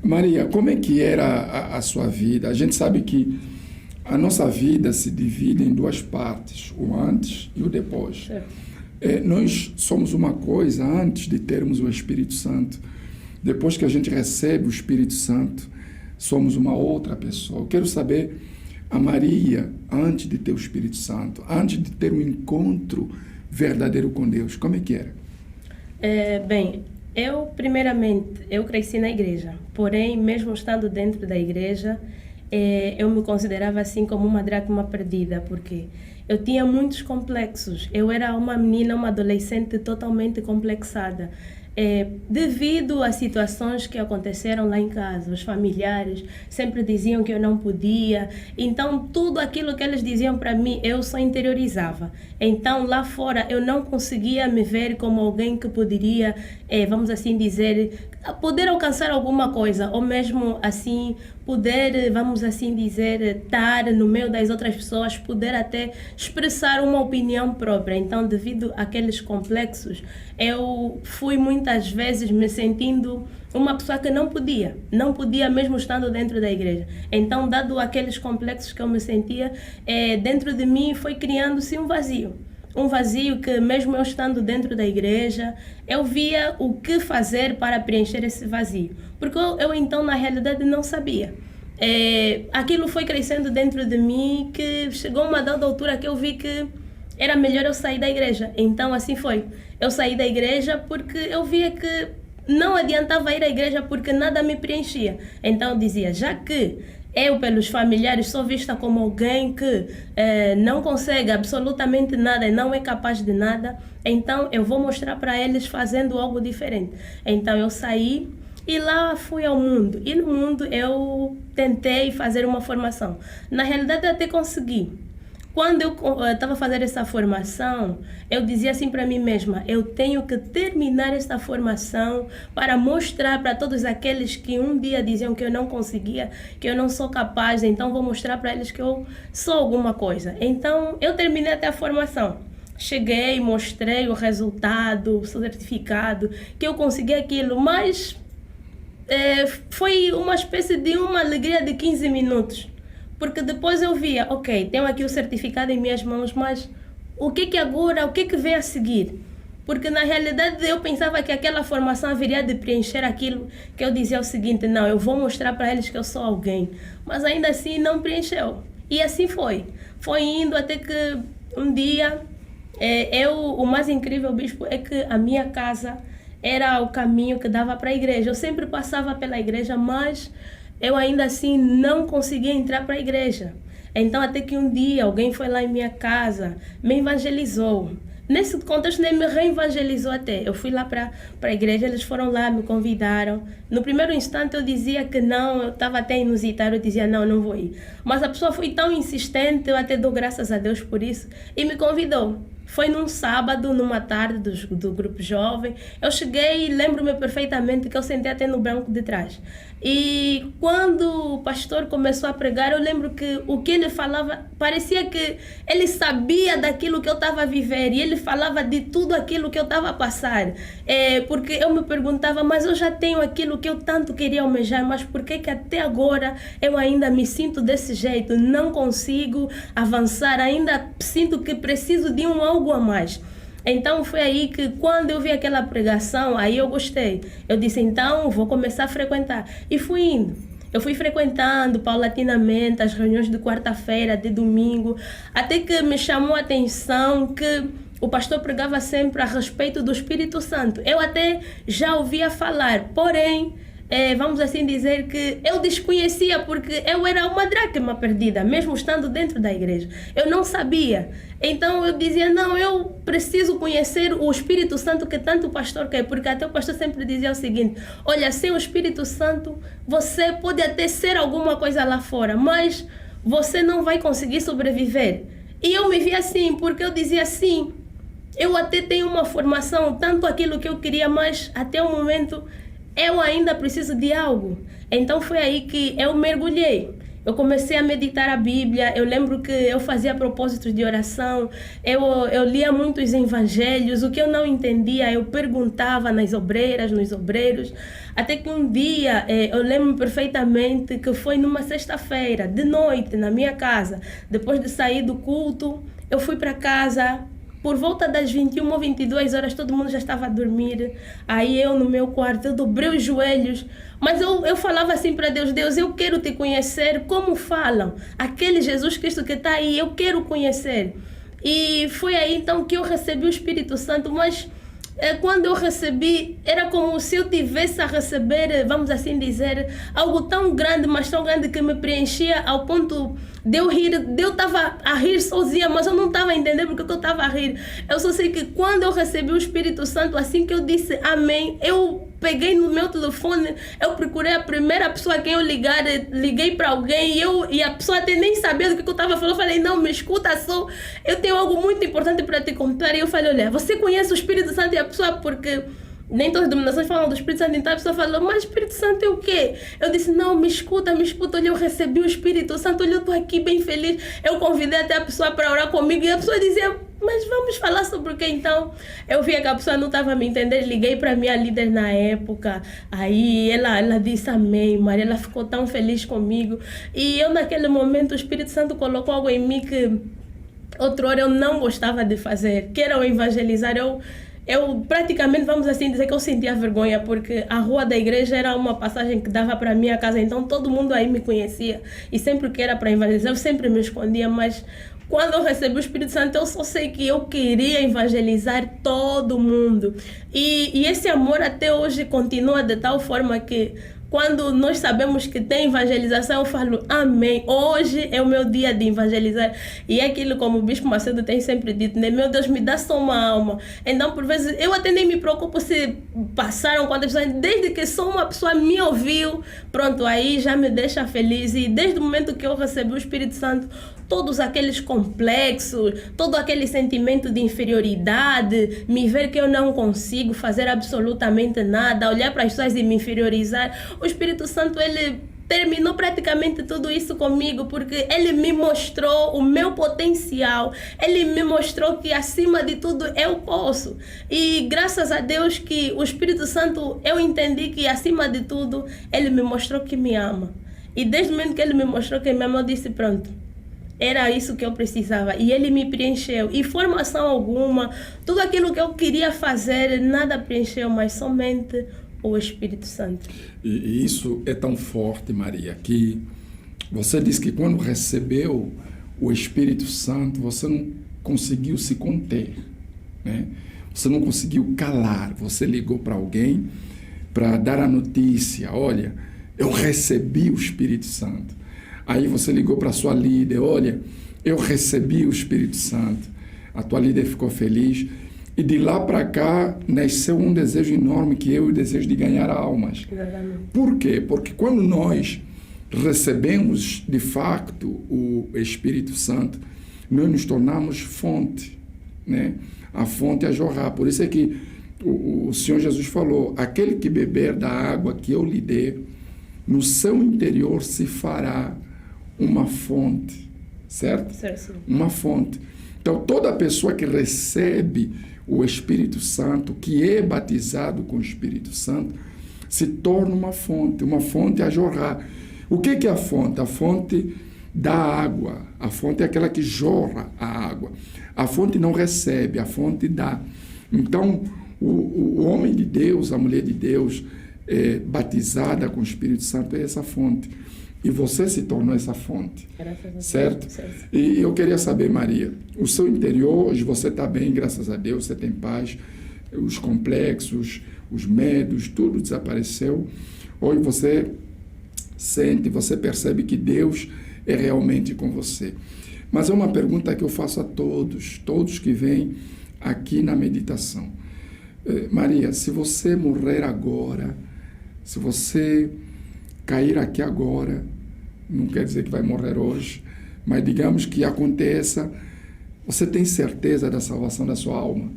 Maria, como é que era a sua vida? A gente sabe que a nossa vida se divide em duas partes, o antes e o depois. Certo. Nós somos uma coisa antes de termos o Espírito Santo. Depois que a gente recebe o Espírito Santo, somos uma outra pessoa. Eu quero saber a Maria antes de ter o Espírito Santo, antes de ter um encontro verdadeiro com Deus. Como é que era? Bem, primeiramente, eu cresci na igreja. Porém, mesmo estando dentro da igreja, eu me considerava assim como uma dracma perdida, porque eu tinha muitos complexos. Eu era uma menina, uma adolescente totalmente complexada. Devido a situações que aconteceram lá em casa, os familiares sempre diziam que eu não podia, então tudo aquilo que eles diziam para mim eu só interiorizava. Então lá fora eu não conseguia me ver como alguém que poderia, vamos assim dizer, poder alcançar alguma coisa, ou mesmo assim poder, vamos assim dizer, estar no meio das outras pessoas, poder até expressar uma opinião própria. Então, devido àqueles complexos, eu fui muitas vezes me sentindo uma pessoa que não podia mesmo estando dentro da igreja. Então, dado aqueles complexos que eu me sentia, dentro de mim foi criando-se um vazio. Um vazio que, mesmo eu estando dentro da igreja, eu via o que fazer para preencher esse vazio. Porque eu então, na realidade, não sabia. Aquilo foi crescendo dentro de mim, que chegou uma dada altura que eu vi que era melhor eu sair da igreja. Então, assim foi. Eu saí da igreja porque eu via que não adiantava ir à igreja porque nada me preenchia. Então, eu dizia, já que eu, pelos familiares, sou vista como alguém que não consegue absolutamente nada e não é capaz de nada, então eu vou mostrar para eles fazendo algo diferente. Então eu saí e lá fui ao mundo. E no mundo eu tentei fazer uma formação. Na realidade, eu até consegui. Quando eu estava fazendo essa formação, eu dizia assim para mim mesma, eu tenho que terminar esta formação para mostrar para todos aqueles que um dia diziam que eu não conseguia, que eu não sou capaz, então vou mostrar para eles que eu sou alguma coisa. Então, eu terminei até a formação. Cheguei, mostrei o resultado, o certificado, que eu consegui aquilo, mas foi uma espécie de uma alegria de 15 minutos. Porque depois eu via, ok, tenho aqui o certificado em minhas mãos, mas o que agora, o que vem a seguir? Porque na realidade eu pensava que aquela formação haveria de preencher aquilo que eu dizia o seguinte, não, eu vou mostrar para eles que eu sou alguém. Mas ainda assim não preencheu. E assim foi. Foi indo até que um dia, o mais incrível, bispo, é que a minha casa era o caminho que dava para a igreja. Eu sempre passava pela igreja, mas eu ainda assim não conseguia entrar para a igreja. Então até que um dia alguém foi lá em minha casa, me evangelizou. Nesse contexto nem me reevangelizou até. Eu fui lá para a igreja, eles foram lá, me convidaram. No primeiro instante eu dizia que não, eu estava até inusitado, eu dizia não, não vou ir. Mas a pessoa foi tão insistente, eu até dou graças a Deus por isso, e me convidou. Foi num sábado, numa tarde do grupo jovem. Eu cheguei e lembro-me perfeitamente que eu sentei até no banco de trás. E quando o pastor começou a pregar, eu lembro que o que ele falava, parecia que ele sabia daquilo que eu estava a viver. E ele falava de tudo aquilo que eu estava a passar. Porque eu me perguntava, mas eu já tenho aquilo que eu tanto queria almejar, mas por que até agora eu ainda me sinto desse jeito? Não consigo avançar, ainda sinto que preciso de algo a mais. Então foi aí que quando eu vi aquela pregação, aí eu gostei. Eu disse, então vou começar a frequentar. E fui indo. Eu fui frequentando paulatinamente as reuniões de quarta-feira, de domingo, até que me chamou a atenção que o pastor pregava sempre a respeito do Espírito Santo. Eu até já ouvia falar, porém, vamos assim dizer que eu desconhecia porque eu era uma dracma perdida, mesmo estando dentro da igreja. Eu não sabia. Então eu dizia, não, eu preciso conhecer o Espírito Santo que tanto o pastor quer, porque até o pastor sempre dizia o seguinte, olha, sem o Espírito Santo você pode até ser alguma coisa lá fora, mas você não vai conseguir sobreviver. E eu me via assim, porque eu dizia assim, eu até tenho uma formação, tanto aquilo que eu queria, mas até o momento eu ainda preciso de algo. Então foi aí que eu mergulhei. eu comecei a meditar a Bíblia. Eu lembro que eu fazia propósitos de oração, eu lia muitos evangelhos. O que eu não entendia, eu perguntava nas obreiras, nos obreiros. Até que um dia, eu lembro perfeitamente que foi numa sexta-feira, de noite, na minha casa. Depois de sair do culto, eu fui para casa. Por volta das 21 ou 22 horas, todo mundo já estava a dormir. Aí eu, no meu quarto, eu dobrei os joelhos. Mas eu falava assim para Deus: Deus, eu quero te conhecer como falam. Aquele Jesus Cristo que está aí, eu quero conhecer. E foi aí então que eu recebi o Espírito Santo. Mas quando eu recebi, era como se eu tivesse a receber, vamos assim dizer, algo tão grande, mas tão grande, que me preenchia ao ponto de eu rir. Eu estava a rir sozinha, mas eu não estava a entender porque eu estava a rir. Eu só sei que quando eu recebi o Espírito Santo, assim que eu disse amém, eu peguei no meu telefone, eu procurei a primeira pessoa a quem eu liguei para alguém, e a pessoa até nem sabia do que eu estava falando. Eu falei: não, me escuta só, eu tenho algo muito importante para te contar. E eu falei: olha, você conhece o Espírito Santo? E a pessoa, porque nem todas as denominações falam do Espírito Santo, então a pessoa falou: mas Espírito Santo é o quê? Eu disse: não, me escuta, olha, eu recebi o Espírito Santo, olha, eu estou aqui bem feliz. Eu convidei até a pessoa para orar comigo, e a pessoa dizia: mas vamos falar sobre o quê? Então eu via que a pessoa não estava a me entender. Liguei para a minha líder na época, aí ela disse amém, Maria. Ela ficou tão feliz comigo, e eu naquele momento o Espírito Santo colocou algo em mim que outrora eu não gostava de fazer, que era o evangelizar. Eu praticamente, vamos assim dizer, que eu sentia vergonha, porque a rua da igreja era uma passagem que dava para a minha casa, então todo mundo aí me conhecia, e sempre que era para evangelizar eu sempre me escondia. Mas quando eu recebi o Espírito Santo, eu só sei que eu queria evangelizar todo mundo, e esse amor até hoje continua de tal forma que quando nós sabemos que tem evangelização, eu falo: amém, hoje é o meu dia de evangelizar. E é aquilo, como o Bispo Macedo tem sempre dito, né? Meu Deus, me dá só uma alma. Então, por vezes, eu até nem me preocupo se passaram quantas pessoas, desde que só uma pessoa me ouviu, pronto, aí já me deixa feliz. E desde o momento que eu recebi o Espírito Santo, todos aqueles complexos, todo aquele sentimento de inferioridade, me ver que eu não consigo fazer absolutamente nada, olhar para as pessoas e me inferiorizar, o Espírito Santo, ele terminou praticamente tudo isso comigo, porque ele me mostrou o meu potencial, ele me mostrou que acima de tudo eu posso. E graças a Deus que o Espírito Santo, eu entendi que acima de tudo ele me mostrou que me ama. E desde o momento que ele me mostrou que me ama, eu disse: pronto, era isso que eu precisava. E ele me preencheu. E formação alguma, tudo aquilo que eu queria fazer, nada preencheu, mas somente o Espírito Santo. E isso é tão forte, Maria, que você disse que quando recebeu o Espírito Santo, você não conseguiu se conter, né? Você não conseguiu calar. Você ligou para alguém para dar a notícia: olha, eu recebi o Espírito Santo. Aí você ligou para a sua líder: olha, eu recebi o Espírito Santo. A tua líder ficou feliz. E de lá para cá nasceu um desejo enorme, que é o desejo de ganhar almas. Exatamente. Por quê? Porque quando nós recebemos de facto o Espírito Santo, nós nos tornamos fonte, né? A fonte a jorrar. Por isso é que o Senhor Jesus falou: aquele que beber da água que eu lhe dê, no seu interior se fará uma fonte, certo? Certo. Uma fonte. Então, toda pessoa que recebe o Espírito Santo, que é batizado com o Espírito Santo, se torna uma fonte a jorrar. O que é a fonte? A fonte da água. A fonte é aquela que jorra a água. A fonte não recebe, a fonte dá. Então, o homem de Deus, a mulher de Deus, batizada com o Espírito Santo, é essa fonte. E você se tornou essa fonte, certo? E eu queria saber, Maria, o seu interior, hoje você está bem, graças a Deus, você tem paz, os complexos, os medos, tudo desapareceu. Hoje você sente, você percebe que Deus é realmente com você. Mas é uma pergunta que eu faço a todos que vêm aqui na meditação. Maria, se você morrer agora, se você cair aqui agora, não quer dizer que vai morrer hoje, mas digamos que aconteça, você tem certeza da salvação da sua alma?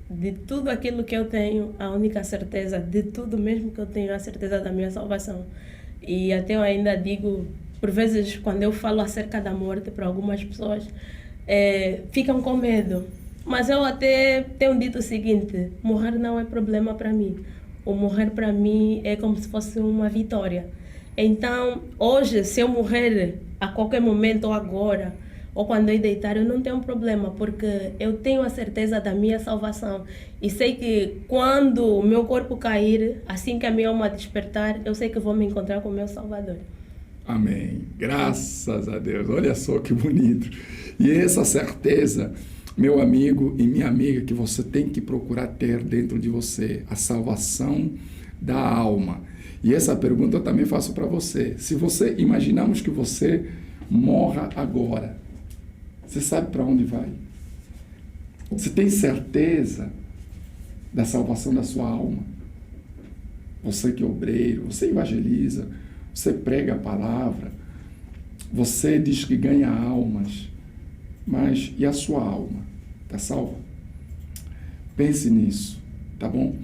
De tudo aquilo que eu tenho, a única certeza, de tudo mesmo que eu tenho, a certeza da minha salvação. E até eu ainda digo, por vezes, quando eu falo acerca da morte para algumas pessoas, ficam com medo. Mas eu até tenho dito o seguinte: morrer não é problema para mim. O morrer para mim é como se fosse uma vitória. Então, hoje, se eu morrer a qualquer momento ou agora, ou quando eu deitar, eu não tenho problema, porque eu tenho a certeza da minha salvação. E sei que quando o meu corpo cair, assim que a minha alma despertar, eu sei que vou me encontrar com o meu Salvador. Amém. Graças a Deus. Olha só que bonito. E essa certeza, meu amigo e minha amiga, que você tem que procurar ter dentro de você, a salvação da alma. E essa pergunta eu também faço para você. Se você, imaginamos que você morra agora, você sabe para onde vai? Você tem certeza da salvação da sua alma? Você que é obreiro, você evangeliza, você prega a palavra, você diz que ganha almas, mas e a sua alma? Está salva? Pense nisso, tá bom?